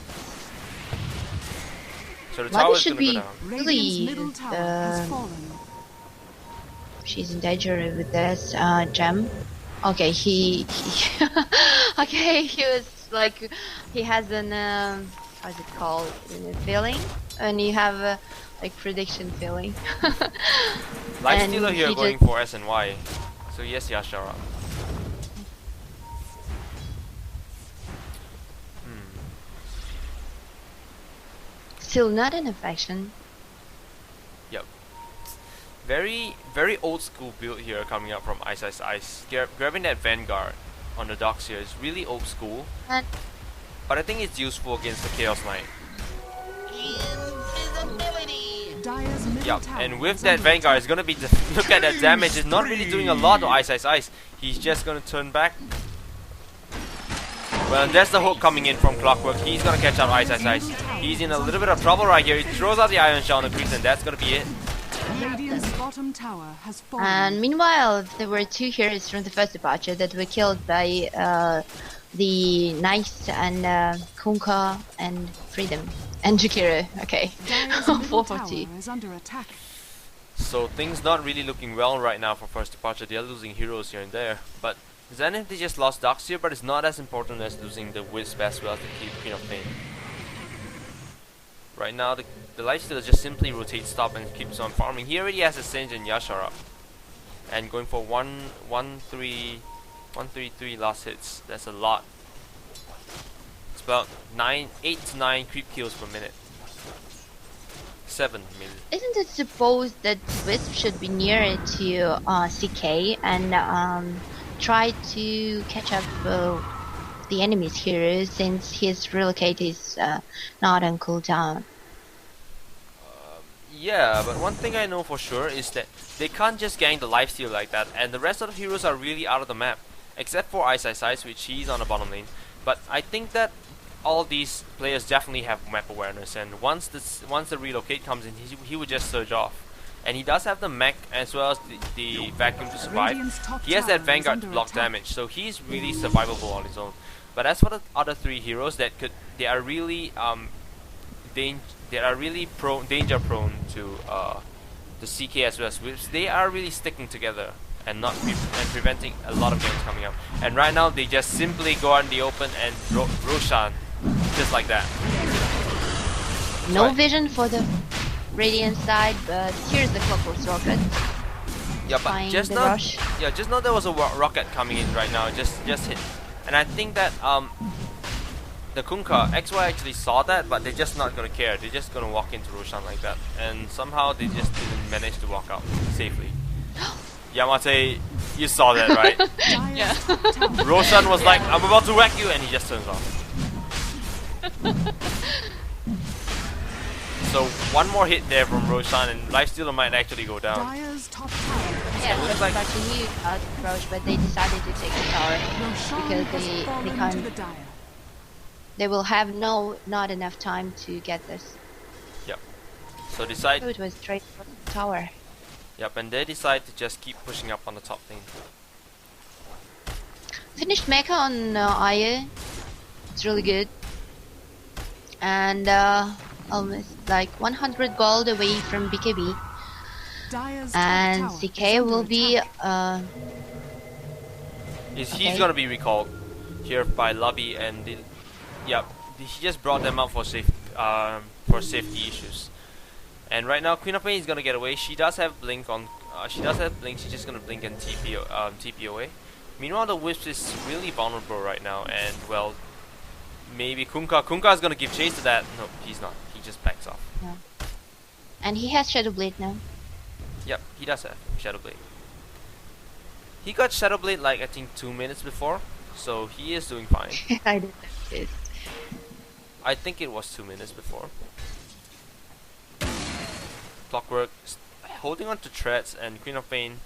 So the tower Why is should gonna go be down. Radiant's really... middle tower has fallen. She's in danger with this gem. Okay, he okay, he was like, he has an how's it called, feeling, and you have a like prediction feeling. Lifestealer and here he going just- for SNY. So yes, Yashara. Still not an affection. Yep. Very, very old school build here coming up from Ice. Grabbing that Vanguard on the docks here is really old school, And but I think it's useful against the Chaos Knight. Dire's middle Yep, tower and with is that under Vanguard, it's gonna be look at that damage. It's not really doing a lot to Ice. He's just gonna turn back. Well, and there's the hook coming in from Clockwork. He's gonna catch out Ice. He's in a little bit of trouble right here. He throws out the Iron Shell on the creeps, and that's gonna be it. Radiant's bottom tower has fallen. and meanwhile, there were 2 heroes from the first departure that were killed by the Knights and Kunkka and Freedom and Jakiro. Okay, Dire's middle 440. tower is under attack. So things not really looking well right now for first departure. They are losing heroes here and there, but Zenith, they just lost Darkseer, but it's not as important as losing the Wisp as well as the Queen of Pain. Right now, the Lifestealer just simply rotates top and keeps on farming. He already has a Singe and Yashara, and going for 133 last hits. That's a lot. It's about 8 to 9 creep kills per minute. 7 maybe. Isn't it supposed that Wisp should be nearer to CK and try to catch up the enemy's heroes, since his relocate is not on cooldown? Yeah, but one thing I know for sure is that they can't just gang the lifesteal like that, and the rest of the heroes are really out of the map, except for Ice, which he's on the bottom lane. But I think that all these players definitely have map awareness, and once the relocate comes in, he would just surge off. And he does have the mech as well as the vacuum to survive. Radiant's top He has that tower is Vanguard under block attack. damage, so he's really survivable on his own. But as for the other 3 heroes, they are really danger prone to the CK as well as Whips. They are really sticking together and not preventing a lot of games coming up. And right now they just simply go out in the open and Roshan just like that. No Right. vision for the Radiant side, but here's the Clockwork Rocket. Yeah, but Find just the now, rush. yeah, just now there was a rocket coming in right now. Just hit, and I think that the Kunkka XY actually saw that, but they're just not gonna care. They're just gonna walk into Roshan like that, and somehow they just didn't manage to walk out safely. Yamate, you saw that, right? Dire's top tower Roshan was like, "I'm about to whack you," and he just turns off. So one more hit there from Roshan, and Lifestealer might actually go down. Dire's top tower. Yeah, looks that's like- like a new approach, but they decided to take the tower Roshan because has they fallen to can't. the Dire. they will have not enough time to get this. Yep. So decide. So it was straight for the tower. Yep, and they decide to just keep pushing up on the top lane. Finished mecha on Aya. It's really good. And almost like 100 gold away from BKB. Dire's top And tower is CK under will be attack. He's Okay. gonna be recalled here by Lobby, and yep, he just brought them up for safety issues. And right now, Queen of Pain is gonna get away. She does have blink on. She does have blink. She's just gonna blink and TP away. Meanwhile, the Wisp is really vulnerable right now, and well, maybe Kunkka is gonna give chase to that. No, he's not. He just backs off. and he has Shadow Blade now. Yep, he does have Shadow Blade. He got Shadow Blade like I think 2 minutes before, so he is doing fine. I didn't notice. I think it was 2 minutes before. Clockwork holding on to threads, and Queen of Pain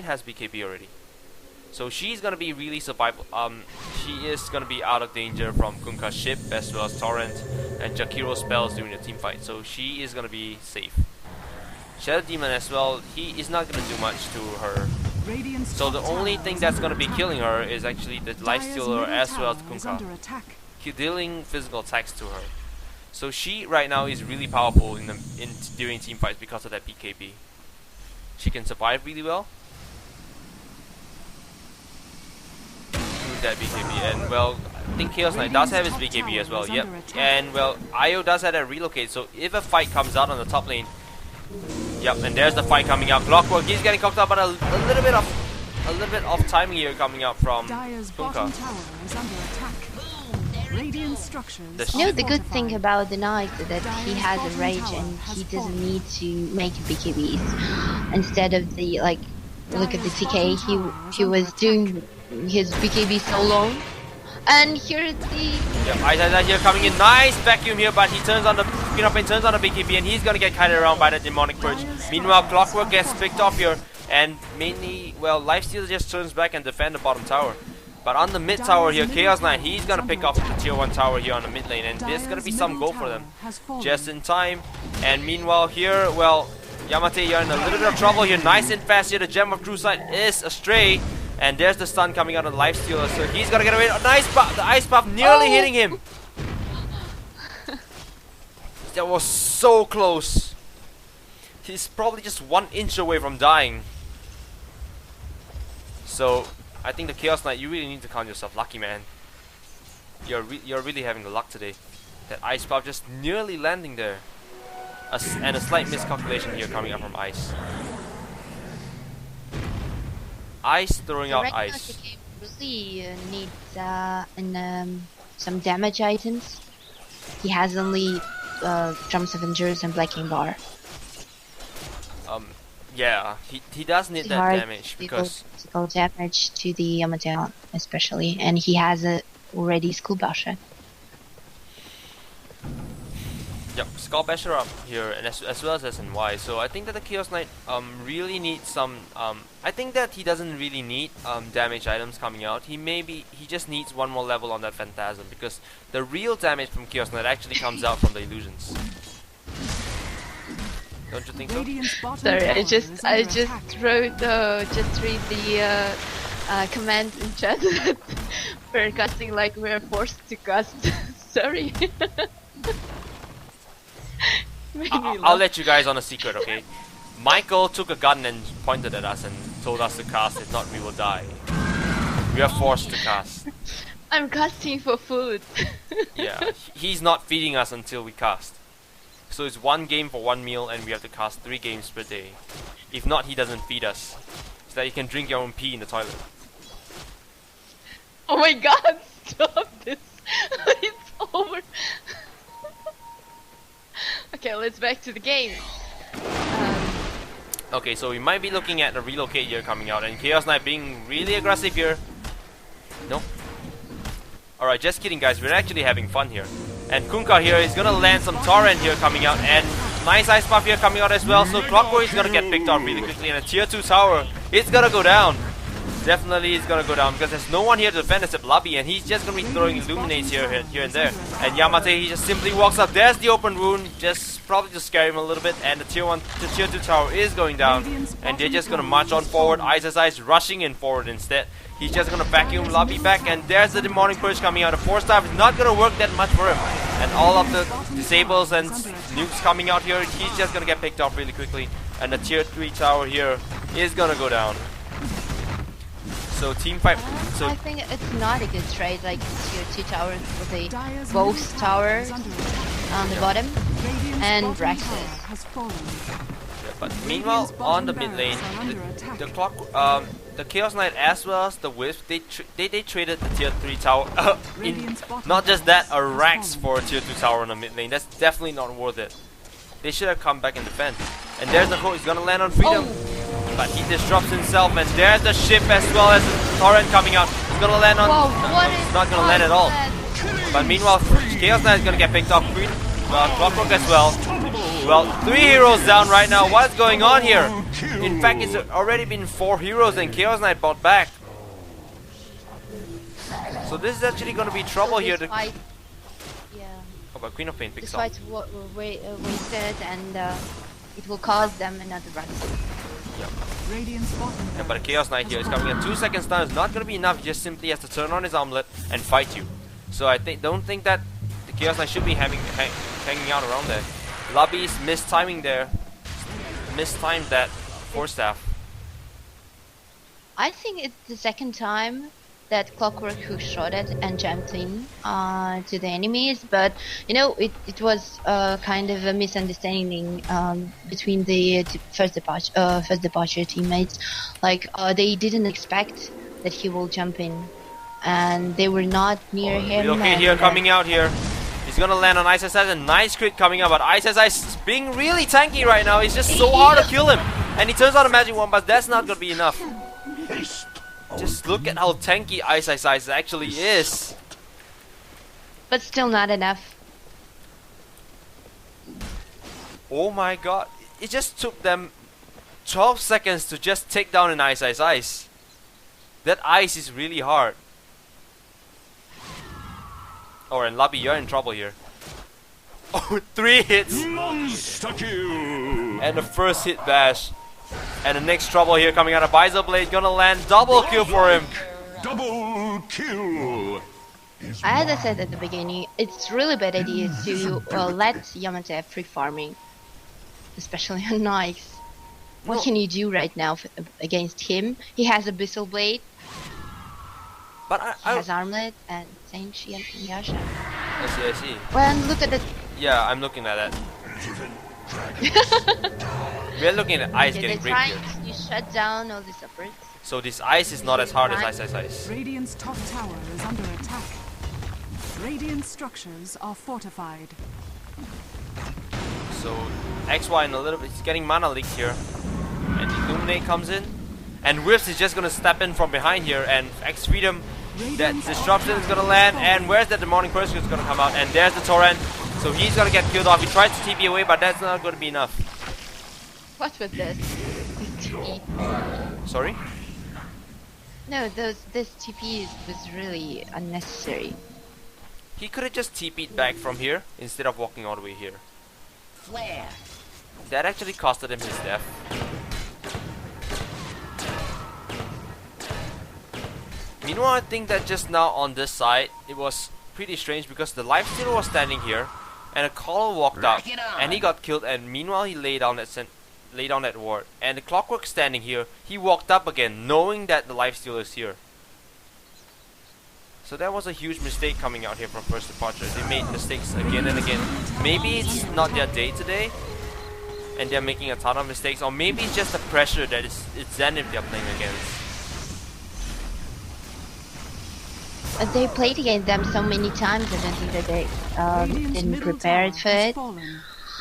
has BKB already, so she's gonna be really survival. She is gonna be out of danger from Kunkka's ship as well as Torrent and Jakiro's spells during the team fight, so she is gonna be safe. Shadow Demon as well, he is not gonna do much to her. Radiant's So the top only tower thing is that's under gonna be attack. killing her is actually the Lifestealer Dire's as middle well as tower is Kunkka, under attack. dealing physical attacks to her. So she right now is really powerful during team fights because of that BKB. She can survive really well with that BKB, and well, I think Chaos Knight does have his BKB as well. Yep, and well, Io does have a relocate. So if a fight comes out on the top lane, yep, and there's the fight coming out. Clockwork, he's getting cocked up, but a little bit of timing here coming out from Dire's bottom Kunkka. tower is under attack. Radiant structures. The You know are the good thing fortified. about the knight is that he Dire's has a bottom rage tower and has he doesn't fallen. need to make BKBs. Instead of the like, look at the Dire's TK, bottom tower is he under was attack. doing his BKB so long. And here's the Yep, Aizaza here coming in, nice vacuum here, but he turns on the Queen of Pain turns on the BKB, and he's gonna get carried around by the Demonic Purge. Meanwhile, Clockwork gets picked off here, and mainly, well, Lifestealer just turns back and defend the bottom tower. But on the mid tower here, Chaos Knight, he's gonna pick off the tier 1 tower here on the mid lane, and there's gonna be some goal for them. Just in time. And meanwhile here, well, Yamate, you're in a little bit of trouble here. Nice and fast here. The Gem of True Sight is astray. And there's the stun coming out of the Lifestealer, so he's gonna get away. Nice buff, the Ice Buff nearly hitting him. That was so close. He's probably just 1 inch away from dying. So I think the Chaos Knight, you really need to count yourself lucky, man. You're really having the luck today. That Ice Buff just nearly landing there. And a slight miscalculation here coming up from Ice. Ice throwing out regular ice. TK really needs some damage items. He has only Drums of Endurance and Blacking Bar. Yeah, he does need It's that hard damage to because physical damage to the Yamato especially, and he has already Skull Basher. yep, Skull Basher up here, and as well as SNY. So I think that the Chaos Knight really needs some. I think that he doesn't really need damage items coming out. He just needs 1 more level on that Phantasm, because the real damage from Chaos Knight actually comes out from the illusions. Don't you think so? Radiant's bottom Sorry, tower I is just under attack. read the comment in chat that we're casting like we're forced to cast. Sorry. Made me I'll laugh. let you guys on a secret, okay? Michael took a gun and pointed at us and told us to cast. If not, we will die. We are forced to cast. I'm casting for food. Yeah, he's not feeding us until we cast. So it's 1 game for 1 meal, and we have to cast 3 games per day. If not, he doesn't feed us. So that you can drink your own pee in the toilet. Oh my god, stop this. It's over. Okay, let's back to the game. Okay, so we might be looking at the relocate here coming out, and Chaos Knight being really aggressive here. No. Alright, just kidding guys, we're actually having fun here. And Kunkka here is gonna land some Torrent here coming out, and nice Ice Buff here coming out as well. So Clockwork is gonna get picked off really quickly, and a tier 2 tower, it's gonna go down. definitely is gonna go down because there's no one here to defend except Lobby, and he's just gonna be throwing Illuminates here and there. And Yamate, he just simply walks up. There's the open wound, just probably to scare him a little bit. And the tier 2 tower is going down, and they're just gonna march on forward. Ice rushing in forward instead. He's just gonna vacuum Lobby back, and there's the demonic push coming out. The 4-star is not gonna work that much for him, and all of the disables and nukes coming out here, he's just gonna get picked off really quickly. And the tier 3 tower here is gonna go down. So team fight. So I think it's not a good trade, like tier 2 tower with a both towers on the bottom and Rexes. yeah, but meanwhile on the mid lane, the Chaos Knight as well as the Wisp, they traded the tier 3 tower. Not just that, a Rex for a tier 2 tower on the mid lane. That's definitely not worth it. They should have come back and defend. And there's the hook. He's gonna land on Freedom. But he disrupts himself, and there's the ship as well as the torrent coming out. He's gonna land on. He's not gonna land at all. But meanwhile, Chaos Knight is gonna get picked off. Clockwork as well. Well, 3 heroes down right now. What's going on here? In fact, it's already been 4 heroes, and Chaos Knight bought back. So this is actually gonna be trouble here. Yeah. Oh, but Queen of Pain picks This up. fight wasted, and it will cause them another run. Yeah, but a Chaos Knight here is coming in. 2 seconds stun is not going to be enough. He just simply has to turn on his armlet and fight you. So I don't think that the Chaos Knight should be hanging out around there. Lobby's mistiming there. Mistimed that 4-staff. I think it's the second time that Clockwork hook-shotted and jumped in to the enemies, but you know it was kind of a misunderstanding between the first departure teammates. Like they didn't expect that he will jump in, and they were not near him. Okay, here coming out here. He's gonna land on Ice. A nice crit coming out, but Ice is being really tanky right now. It's just so hard to kill him, and he turns out a magic one, but that's not gonna be enough. Just look at how tanky Ice actually is. But still not enough. Oh my god. It just took them 12 seconds to just take down an Ice. That Ice is really hard. Oh, and Lobby, you're in trouble here. Oh, 3 hits. Monster kill. And the first hit bash. And the next trouble here coming out of Visor Blade, gonna land double kill for him. Double kill. As I said at the beginning, it's really bad idea to let Yamate have free farming, especially on Nice. What can you do right now against him? He has Abyssal Blade, But he has Armlet, and Senshi and Yasha. I see. Well, look at the... Yeah, I'm looking at that. We're looking at Ice getting they're ripped trying here. to shut down all these efforts. So this Ice is not as hard as Ice. Radiant's top tower is under attack. Radiant structures are fortified. So XY in a little bit, he's getting mana leaked here. And Illuminate comes in. And Wisp is just gonna step in from behind here, and X Freedom, that disruption is gonna land, and where's that demonic person who's gonna come out? And there's the torrent. So he's gonna get killed off. He tried to TP away, but that's not gonna be enough. What was this? TP. Sorry? No, this TP was really unnecessary. He could have just TP'd back from here instead of walking all the way here. Flare. That actually costed him his death. Meanwhile, I think that just now on this side, it was pretty strange because the lifestealer was standing here, and a caller walked up, and he got killed. And meanwhile, he laid down that ward. And the Clockwork standing here, he walked up again, knowing that the lifestealer is here. So that was a huge mistake coming out here from first departure. They made mistakes again and again. Maybe it's not their day today, and they're making a ton of mistakes, or maybe it's just the pressure that it's Zenith they're playing against. They played against them so many times, I don't think that they didn't prepare for it.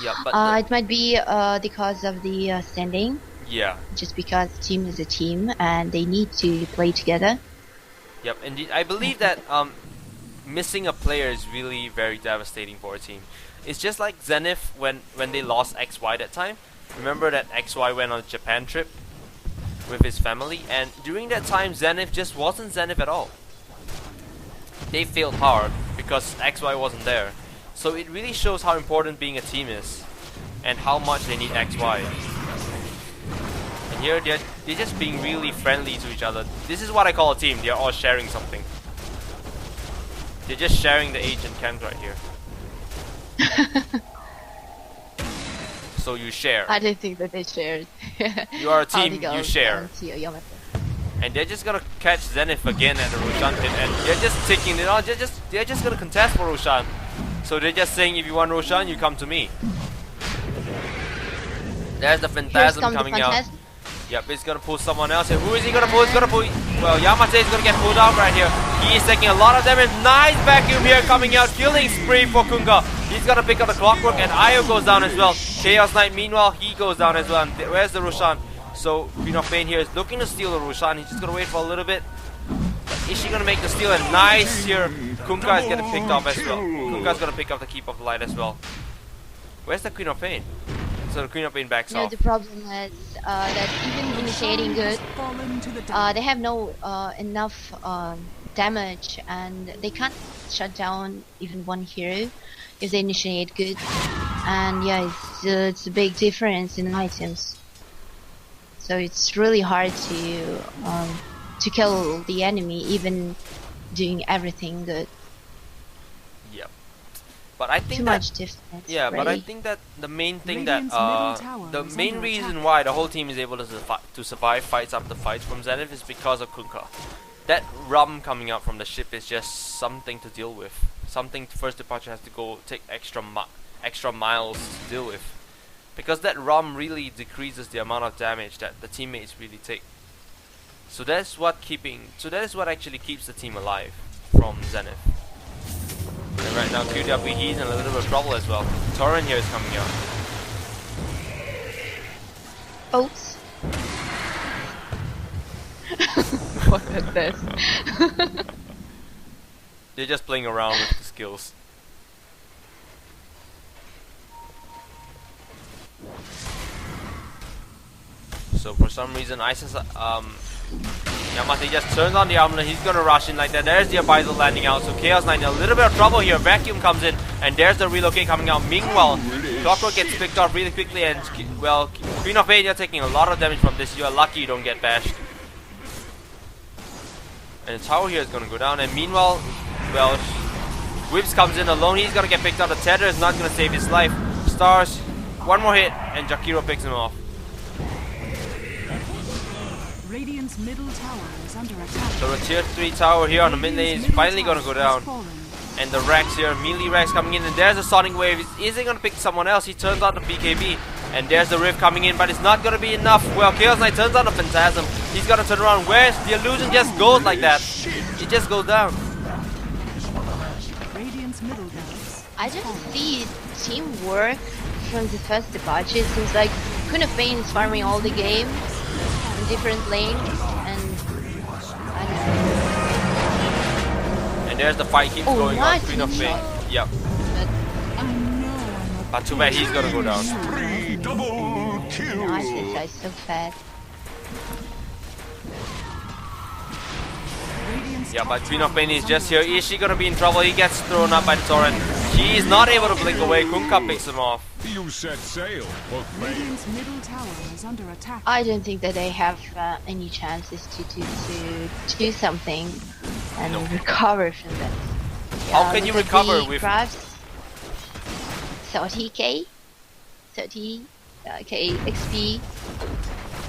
Yeah, but it might be because of the standing. yeah. Just because team is a team and they need to play together. Yep, indeed. I believe that missing a player is really very devastating for a team. It's just like Zenith when they lost XY that time. Remember that XY went on a Japan trip? with his family, and during that time Zenith just wasn't Zenith at all. They failed hard because XY wasn't there. So it really shows how important being a team is and how much they need XY. And here they're just being really friendly to each other. This is what I call a team. They're all sharing something. They're just sharing the ancient camps right here. So you share. I don't think that they shared. You are a team, you share. And they're just gonna catch Zenith again at the Roshan pit, and they're just taking it on. They're just gonna contest for Roshan. So they're just saying, if you want Roshan, you come to me. There's the Phantasm coming out. Yep, it's gonna pull someone else here. Who is he gonna pull? He's gonna pull. Well, Yamate is gonna get pulled out right here. He is taking a lot of damage. Nice vacuum here coming out. Killing spree for Kunga. He's gonna pick up the clockwork, and Io goes down as well. Chaos Knight, meanwhile, he goes down as well. And where's the Roshan? So Queen of Pain here is looking to steal the Roshan. He's just gonna wait for a little bit. Is she gonna make the steal? And nice here. Kunka is getting picked up as well. Kunka is gonna pick up the Keep of Light as well. Where's the Queen of Pain? So the Queen of Pain backs off. The problem is that even initiating good, they have no enough damage, and they can't shut down even one hero if they initiate good. And yeah, it's a big difference in items. So it's really hard to kill the enemy, even doing everything good. Yep. But I think Too much difference. Yeah, but I think that the main thing that the main reason why the whole team is able to survive fights after fights from Zenith is because of Kunkka. That rum coming out from the ship is just something to deal with. Something First Departure has to go take extra miles to deal with. Because that rum really decreases the amount of damage that the teammates really take. So that is what actually keeps the team alive from Zenith. And right now QW, he's in a little bit of trouble as well. Torrent here is coming out. Oops. What is this? They're just playing around with the skills. So for some reason, Yamate just turns on the armor. He's gonna rush in like that. There's the Abyssal landing out. So Chaos Knight in a little bit of trouble here. Vacuum comes in, and there's the relocate coming out. Meanwhile, Clockwork gets picked off really quickly, and well, Queen of Pain, you're taking a lot of damage from this. You are lucky you don't get bashed. And the tower here is gonna go down. And meanwhile, well, Whips comes in alone. He's gonna get picked up. The Tether is not gonna save his life. Stars, one more hit, and Jakiro picks him off. Radiant's middle tower is under attack. So the tier 3 tower here on the mid lane is finally gonna go down. And the Rex here, melee Rex coming in, and there's a Sonic Wave. Is he gonna pick someone else? He turns on the BKB. And there's the Rift coming in, but it's not gonna be enough. Well, Chaos Knight turns on the Phantasm. He's gonna turn around. Where's the illusion just goes like that? It just goes down. Radiant's middle barracks. I just see teamwork from the First Departure. It seems like Queen of Pain is farming all the game in different lanes, and I don't know. And there's the fight keeps going on. nice Queen of Pain. Yep. But too bad he's gonna go down. Double kill. No, this guy's so fat. Yeah, but Queen of Pain is just here. Is she gonna be in trouble? He gets thrown up by the torrent. She is not able to blink away. Kunkka picks him off. You set sail for Radiant's middle tower is under attack. I don't think that they have any chances to do something and recover from that. How can you look at recover the with- crafts. 30k? 30k XP.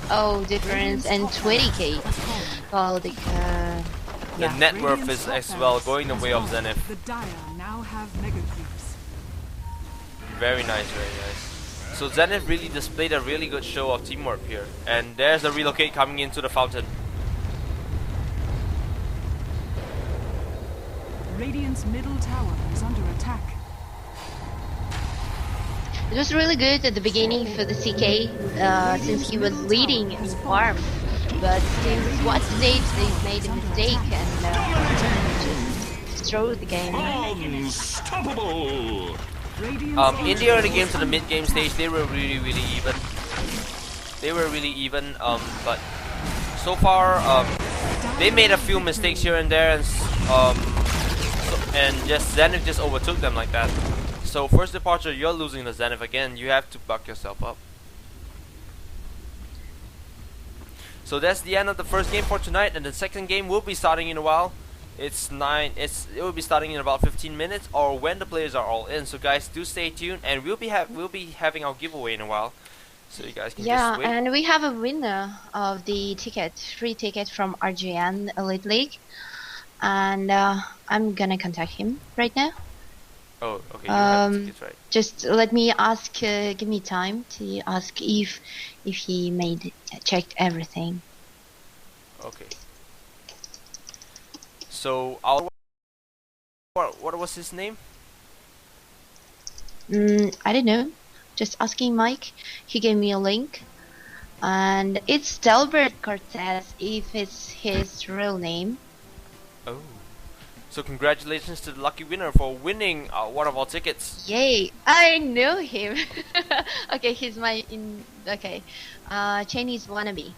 Oh, difference, and 20k. Well, the The net worth is as well going the way of Zenith. The Dire now have mega creeps. Very nice, very nice. So Zenith really displayed a really good show of teamwork here. And there's the relocate coming into the fountain. Radiant's middle tower is under attack. It was really good at the beginning for the CK, since he was leading in farm. But since what stage they made a mistake and just throw the game. unstoppable. In the early games to the mid game stage, they were really even. They were really even, but so far, they made a few mistakes here and there, and just Zenith just overtook them like that. So first departure, you're losing the Zenith again. You have to buck yourself up. So that's the end of the first game for tonight, and the second game will be starting in a while. It will be starting in about 15 minutes, or when the players are all in. So guys, do stay tuned, and we'll be having our giveaway in a while. So you guys can just wait. Yeah, and we have a winner of the free ticket from RGN Elite League, and I'm gonna contact him right now. Oh, okay. You have the tickets, right? Just let me ask. Give me time to ask if he checked everything. Okay. So our what was his name? I don't know. Just asking Mike. He gave me a link, and it's Delbert Cortez. If it's his real name. Oh. So congratulations to the lucky winner for winning one of our tickets. Yay! I know him. Okay, he's Chinese wannabe.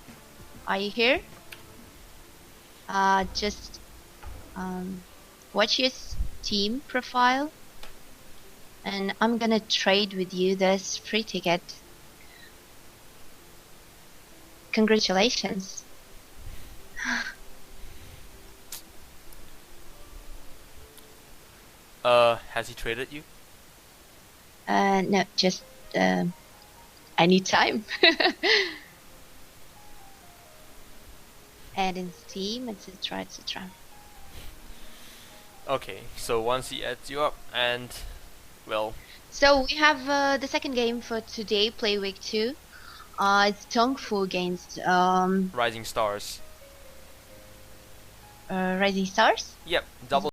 Are you here? Just watch his team profile, and I'm gonna trade with you this free ticket. Congratulations. Has he traded you? No, just anytime. Add in Steam, etc., etc. Okay, so once he adds you up, and well. So we have the second game for today, Playweek 2. It's Tongfu against Rising Stars. Rising Stars. Yep, double.